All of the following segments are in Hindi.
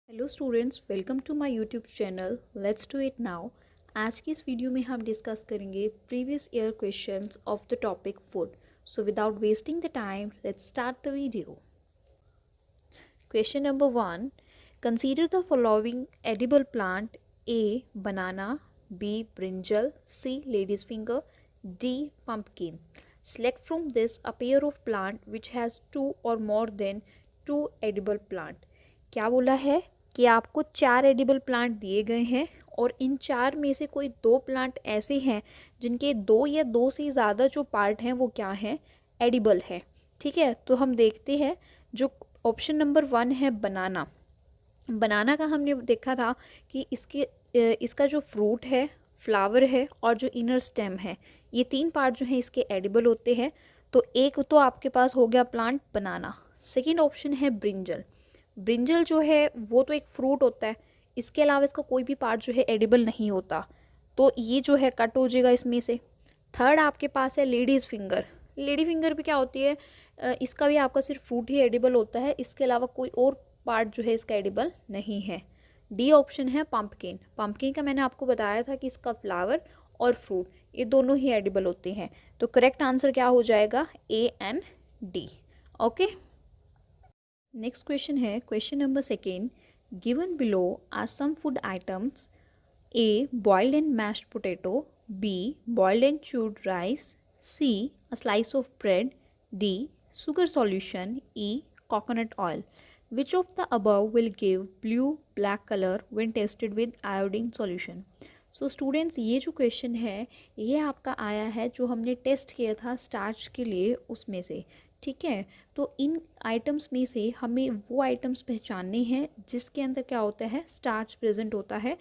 Hello students, welcome to my YouTube channel let's do it now. आज की इस वीडियो में हम डिस्कस करेंगे previous year questions of the topic food. So without wasting the time let's start the video. Question number 1, consider the following edible plant: A banana, B brinjal, C ladies finger, D pumpkin. Select from this a pair of plant which has two or more than two edible plant. क्या बोला है कि आपको 4 एडिबल प्लांट दिए गए हैं और इन 4 में से कोई 2 प्लांट ऐसे हैं जिनके 2 या 2 से ज़्यादा जो पार्ट हैं वो क्या हैं, एडिबल है। ठीक है, तो हम देखते हैं जो ऑप्शन नंबर 1 है बनाना। बनाना का हमने देखा था कि इसका जो फ्रूट है, फ्लावर है और जो इनर स्टेम है, ये 3 पार्ट जो हैं इसके एडिबल होते हैं। तो एक तो आपके पास हो गया प्लांट बनाना। सेकेंड ऑप्शन है ब्रिंजल। ब्रिंजल जो है वो तो एक फ्रूट होता है, इसके अलावा इसका कोई भी पार्ट जो है एडिबल नहीं होता, तो ये जो है कट हो जाएगा इसमें से। थर्ड आपके पास है लेडीज़ फिंगर। लेडी फिंगर भी क्या होती है, इसका भी आपका सिर्फ फ्रूट ही एडिबल होता है, इसके अलावा कोई और पार्ट जो है इसका एडिबल नहीं है। डी ऑप्शन है पम्पकिन। पम्पकिन का मैंने आपको बताया था कि इसका फ्लावर और फ्रूट ये दोनों ही एडिबल होते हैं। तो करेक्ट आंसर क्या हो जाएगा, A and D. Okay, next question है question number 2। Given below are some food items: A boiled and mashed potato, B boiled and chewed rice, C a slice of bread, D sugar solution, E coconut oil. Which of the above will give blue black color when tested with iodine solution? So students, ये जो क्वेश्चन है ये आपका आया है जो हमने टेस्ट किया था स्टार्च के लिए उसमें से। ठीक है, तो इन आइटम्स में से हमें वो आइटम्स पहचानने हैं जिसके अंदर क्या होता है, स्टार्च प्रेजेंट होता है।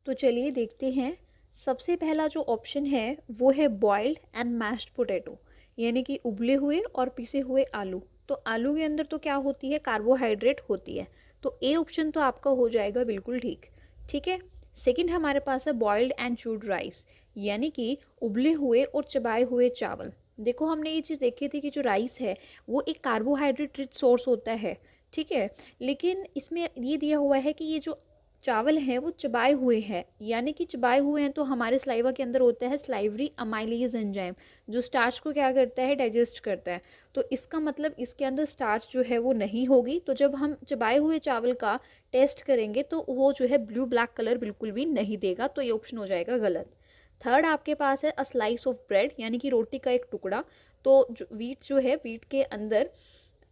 तो चलिए देखते हैं। सबसे पहला जो ऑप्शन है वो है बॉइल्ड एंड मैश्ड पोटैटो, यानी कि उबले हुए और पिसे हुए आलू। तो आलू के अंदर तो क्या होती है, कार्बोहाइड्रेट होती है, तो ए ऑप्शन तो आपका हो जाएगा बिल्कुल ठीक। ठीक है, सेकंड हमारे पास है बॉइल्ड एंड च्यूड राइस, यानी कि उबले हुए और चबाए हुए चावल। देखो हमने ये चीज़ देखी थी कि जो राइस है वो एक कार्बोहाइड्रेट रिच सोर्स होता है। ठीक है, लेकिन इसमें ये दिया हुआ है कि ये जो चावल हैं वो चबाए हुए हैं, यानी कि चबाए हुए हैं तो हमारे स्लाइवा के अंदर होता है स्लाइवरी अमाइलेज एंजाइम जो स्टार्च को क्या करता है, डाइजेस्ट करता है। तो इसका मतलब इसके अंदर स्टार्च जो है वो नहीं होगी। तो जब हम चबाए हुए चावल का टेस्ट करेंगे तो वो जो है ब्लू ब्लैक कलर बिल्कुल भी नहीं देगा, तो ये ऑप्शन हो जाएगा गलत। थर्ड आपके पास है अ स्लाइस ऑफ ब्रेड, यानी कि रोटी का एक टुकड़ा। तो वीट जो है, वीट के अंदर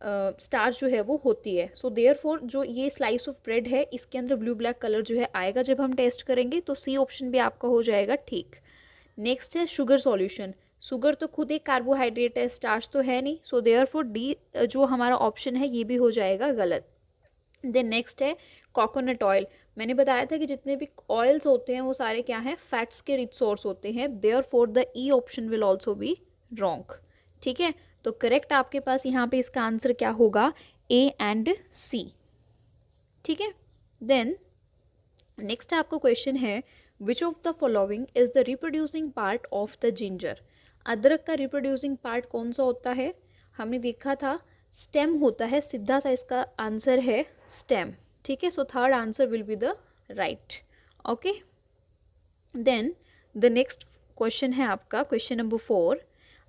स्टार्च जो है वो होती है। सो देयरफॉर जो ये स्लाइस ऑफ ब्रेड है इसके अंदर ब्लू ब्लैक कलर जो है आएगा जब हम टेस्ट करेंगे, तो सी ऑप्शन भी आपका हो जाएगा ठीक। नेक्स्ट है शुगर सॉल्यूशन। शुगर तो खुद एक कार्बोहाइड्रेट है, स्टार्च तो है नहीं, सो देयरफॉर डी जो हमारा ऑप्शन है ये भी हो जाएगा गलत। देन नेक्स्ट है कोकोनट ऑयल। मैंने बताया था कि जितने भी ऑयल्स होते हैं वो सारे क्या हैं, फैट्स के रिच सोर्स होते हैं। Therefore the E option will also be wrong. ठीक है, तो करेक्ट आपके पास यहाँ पे इसका आंसर क्या होगा, ए एंड सी। ठीक है, देन नेक्स्ट आपका क्वेश्चन है विच of the following is the reproducing part of the ginger? अदरक का रिप्रोड्यूसिंग पार्ट कौन सा होता है? हमने देखा था स्टेम होता है, सीधा सा इसका आंसर है स्टेम। ठीक है, so third answer will be the right. Okay, then the next question है आपका question number 4।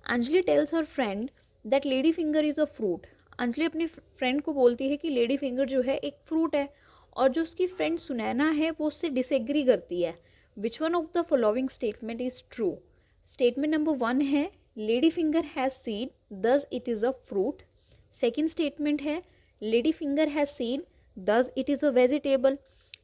Anjali tells her friend that lady finger is a fruit. Anjali अपनी फ्रेंड को बोलती है कि लेडी फिंगर जो है एक फ्रूट है, और जो उसकी फ्रेंड सुनैना है वो उससे डिसएग्री करती है। Which one of the following statement is true? Statement number 1 है lady finger has seed thus it is a fruit. Second statement है lady finger has seed thus it is a vegetable.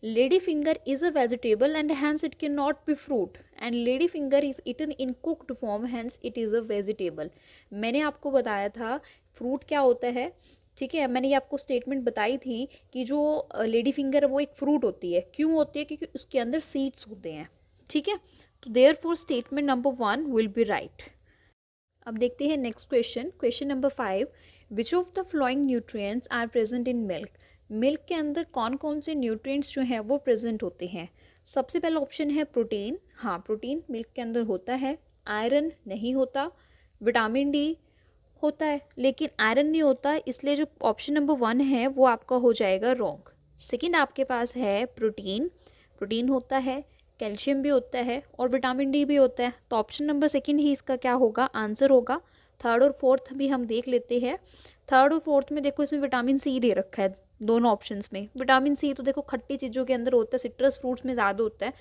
Lady finger is a vegetable and hence it cannot be fruit, and lady finger is eaten in cooked form, hence it is a vegetable. मैंने आपको बताया था फ्रूट क्या होता है। ठीक है, मैंने ये आपको स्टेटमेंट बताई थी कि जो लेडी फिंगर है वो एक फ्रूट होती है। क्यों होती है? क्योंकि उसके अंदर सीड्स होते हैं। ठीक है, तो therefore statement number 1 will be right. अब देखते हैं next question, question number 5। Which of the following nutrients are present in milk? Milk के अंदर कौन कौन से न्यूट्रिएंट्स जो हैं वो प्रेजेंट होते हैं? सबसे पहला ऑप्शन है प्रोटीन। हाँ, प्रोटीन मिल्क के अंदर होता है। आयरन नहीं होता। विटामिन डी होता है लेकिन आयरन नहीं होता, इसलिए जो ऑप्शन नंबर 1 है वो आपका हो जाएगा रॉन्ग। सेकंड आपके पास है प्रोटीन, प्रोटीन होता है, कैल्शियम भी होता है और विटामिन डी भी होता है। तो ऑप्शन नंबर सेकंड ही इसका क्या होगा, आंसर होगा। थर्ड और फोर्थ भी हम देख लेते हैं। थर्ड और फोर्थ में देखो इसमें विटामिन सी दे रखा है दोनों ऑप्शंस में। विटामिन सी तो देखो खट्टी चीज़ों के अंदर होता है, सिट्रस फ्रूट्स में ज़्यादा होता है,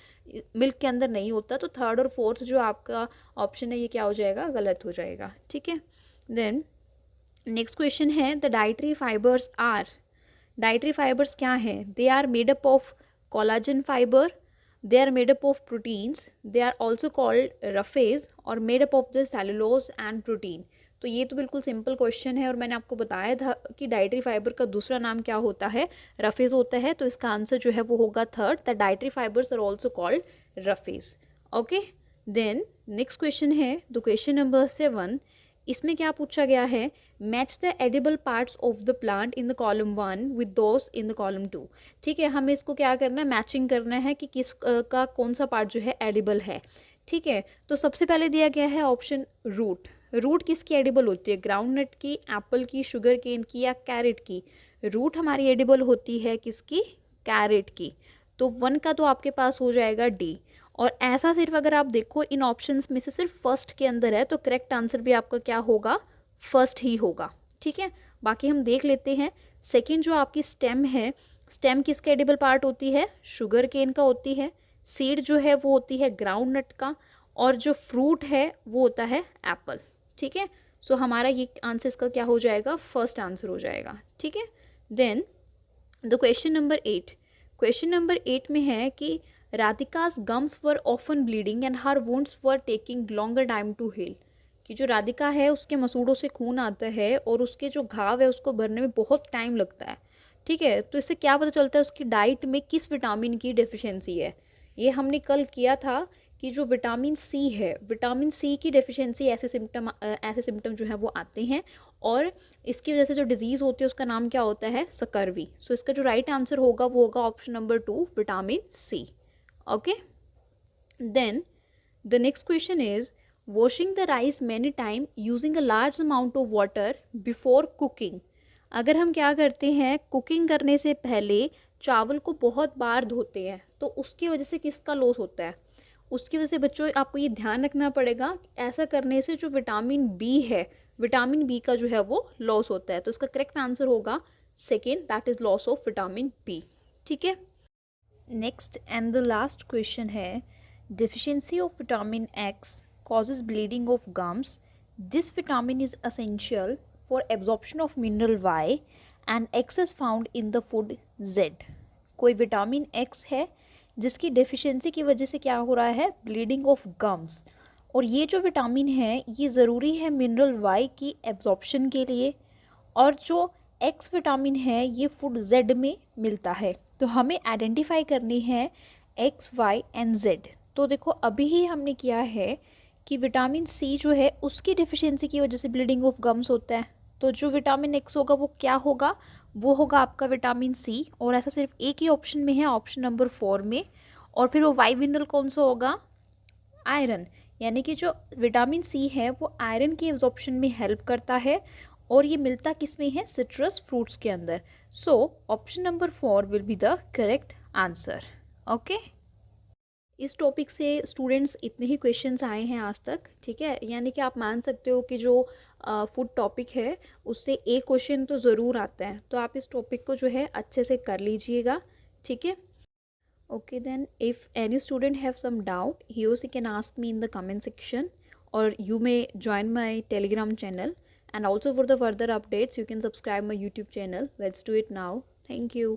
मिल्क के अंदर नहीं होता। तो थर्ड और फोर्थ जो आपका ऑप्शन है ये क्या हो जाएगा, गलत हो जाएगा। ठीक है, देन नेक्स्ट क्वेश्चन है the dietary fibres are, dietary fibres क्या हैं, they are made up of collagen fibre, they are made up of proteins, they are also called roughes और made up of the cellulose and protein। तो ये तो बिल्कुल सिंपल क्वेश्चन है और मैंने आपको बताया था कि डाइटरी फाइबर का दूसरा नाम क्या होता है, रफेज होता है। तो इसका आंसर जो है वो होगा third, the dietary fibres are also called roughage. Okay, then next question है द क्वेश्चन नंबर 7। इसमें क्या पूछा गया है, match the edible parts of the plant in the column 1 with those in the column 2। ठीक है, हमें इसको क्या करना है, मैचिंग करना है कि किस का कौन सा पार्ट जो है एडिबल है। ठीक है, तो सबसे पहले दिया गया है ऑप्शन रूट। रूट किसकी एडिबल होती है, ग्राउंड नट की, एप्पल की, शुगर केन की या कैरेट की। रूट हमारी एडिबल होती है किसकी, कैरेट की। तो 1 का तो आपके पास हो जाएगा डी। और ऐसा सिर्फ अगर आप देखो इन ऑप्शंस में से सिर्फ फर्स्ट के अंदर है तो करेक्ट आंसर भी आपका क्या होगा, फर्स्ट ही होगा। ठीक है, बाकी हम देख लेते हैं। सेकंड जो आपकी स्टेम है, स्टेम किसका एडिबल पार्ट होती है, शुगर केन का होती है। सीड जो है वो होती है ग्राउंड नट का और जो फ्रूट है वो होता है एप्पल। ठीक है, सो हमारा ये आंसर इसका क्या हो जाएगा, फर्स्ट आंसर हो जाएगा। ठीक है, then the question number 8। Question number 8 में है कि राधिका's gums were often bleeding and her wounds were taking longer time to heal। कि जो राधिका है उसके मसूड़ों से खून आता है और उसके जो घाव है उसको भरने में बहुत टाइम लगता है। ठीक है, तो इससे क्या पता चलता है उसकी डाइट में किस विटामिन की डेफिशिएंसी है। ये हमने कल किया था कि जो विटामिन सी है, विटामिन सी की डेफिशिएंसी ऐसे सिम्टम जो है वो आते हैं और इसकी वजह से जो डिजीज़ होती है उसका नाम क्या होता है, सकर्वी। सो इसका जो राइट आंसर होगा वो होगा option number 2, vitamin C. Okay, then the next question is washing the rice many times using a large amount of water before cooking। अगर हम क्या करते हैं, कुकिंग करने से पहले चावल को बहुत बार धोते हैं तो उसकी वजह से किसका लॉस होता है, उसकी वजह से बच्चों आपको ये ध्यान रखना पड़ेगा। ऐसा करने से जो विटामिन बी है, विटामिन बी का जो है वो लॉस होता है। तो इसका करेक्ट आंसर होगा second, that is loss of vitamin B. ठीक है, next and the last question है deficiency of vitamin X causes bleeding of gums। This vitamin is essential for absorption of mineral Y and X is found in the food Z। कोई विटामिन X है जिसकी डेफिशिएंसी की वजह से क्या हो रहा है, ब्लीडिंग ऑफ गम्स। और ये जो विटामिन है ये ज़रूरी है मिनरल Y की एब्जॉर्प्शन के लिए और जो एक्स विटामिन है ये फूड जेड में मिलता है। तो हमें आइडेंटिफाई करनी है एक्स, वाई एंड जेड। तो देखो अभी ही हमने किया है कि विटामिन सी जो है उसकी डिफिशियंसी की वजह से ब्लीडिंग ऑफ गम्स होता है। तो जो विटामिन एक्स होगा वो क्या होगा, वो होगा आपका विटामिन सी। और ऐसा सिर्फ एक ही ऑप्शन में है, ऑप्शन नंबर 4 में। और फिर वो वाई मिनरल कौन सा होगा, आयरन। यानी कि जो विटामिन सी है वो आयरन की एब्जॉर्प्शन में हेल्प करता है और ये मिलता किस में है, सिट्रस फ्रूट्स के अंदर। So option number 4 will be the correct answer. Okay, इस टॉपिक से स्टूडेंट्स इतने ही क्वेश्चंस आए हैं आज तक। ठीक है, यानी कि आप मान सकते हो कि जो फूड टॉपिक है उससे एक क्वेश्चन तो ज़रूर आता है। तो आप इस टॉपिक को जो है अच्छे से कर लीजिएगा। ठीक है, okay, then if any student have some doubt, he or she can ask me in the comment section or you may join my Telegram channel, and also for the further updates you can subscribe my YouTube channel. Let's do it now. Thank you.